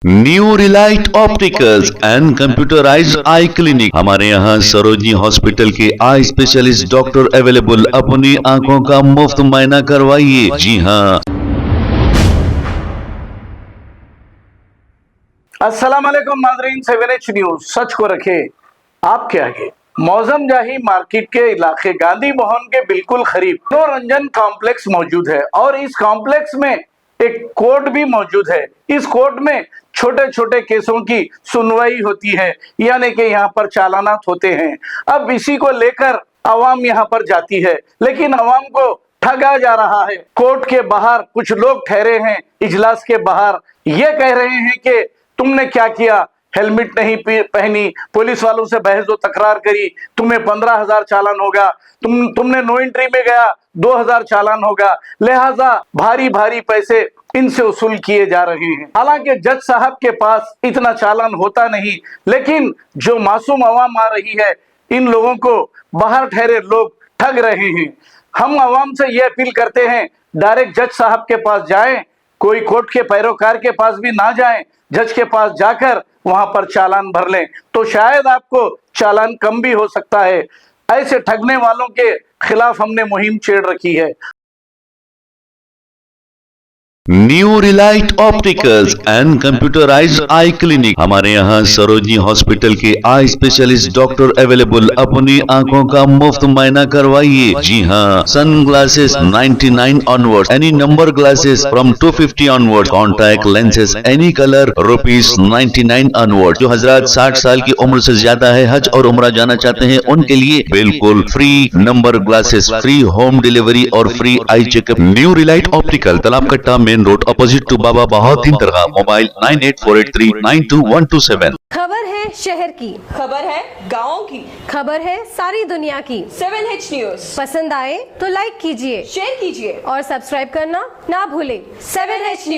New Relight opticals and computerised I clinic. हमारे यहाँ Sarojini hospital के आई स्पेशलिस्ट डॉक्टर अवेलेबल। अपनी आंखों का मुफ्त मुआयना करवाइए। जी हाँ। अस्सलाम वालेकुम नाज़रीन, 7H न्यूज सच को रखे आपके आगे। मौजम जाही मार्केट के इलाके गांधी भवन के बिल्कुल करीब मनोरंजन कॉम्प्लेक्स मौजूद है और इस कॉम्प्लेक्स में एक कोर्ट भी मौजूद है। इस कोर्ट में छोटे छोटे केसों की सुनवाई होती है, यानी कि यहाँ पर चालानात होते हैं। अब इसी को लेकर आवाम यहाँ पर जाती है, लेकिन आवाम को ठगा जा रहा है। कोर्ट के बाहर कुछ लोग ठहरे हैं, इजलास के बाहर ये कह रहे हैं कि तुमने क्या किया, हेलमेट नहीं पहनी, पुलिस वालों से बहस व तकरार करी, तुम्हें 15,000 चालान होगा, तुमने नो एंट्री में गया 2,000 चालान होगा। लिहाजा भारी भारी पैसे इनसे वसूल किए जा रहे हैं। हालांकि जज साहब के पास इतना चालान होता नहीं, लेकिन जो मासूम आवाम आ रही है, इन लोगों को बाहर ठहरे लोग ठग रहे हैं। हम आवाम से ये अपील करते हैं, डायरेक्ट जज साहब के पास जाएं, कोई कोर्ट के पैरोकार के पास भी ना जाएं, जज के पास जाकर वहां पर चालान भर लें, तो शायद आपको चालान कम भी हो सकता है। ऐसे ठगने वालों के खिलाफ हमने मुहिम छेड़ रखी है। New Relight opticals and computerised I clinic. हमारे यहाँ सरोजनी हॉस्पिटल के आई स्पेशलिस्ट डॉक्टर अवेलेबल। अपनी आंखों का मुफ्त मुआयना करवाइए। जी हाँ। Sunglasses 99 onward, any number glasses from 250 onward, contact lenses any colour ₹99 onward. जो हजरात 60 साल की उम्र से ज्यादा है, हज और उम्रा जाना चाहते हैं, उनके लिए बिल्कुल free number glasses, free home delivery और free eye checkup. New Relight Optical, Talab Katta, main road, opposite to Baba Bahauddin दरगाह। मोबाइल 9848392127। खबर है शहर की, खबर है गाँव की, खबर है सारी दुनिया की। 7H न्यूज पसंद आए तो लाइक कीजिए, शेयर कीजिए और सब्सक्राइब करना ना भूलें। 7H news.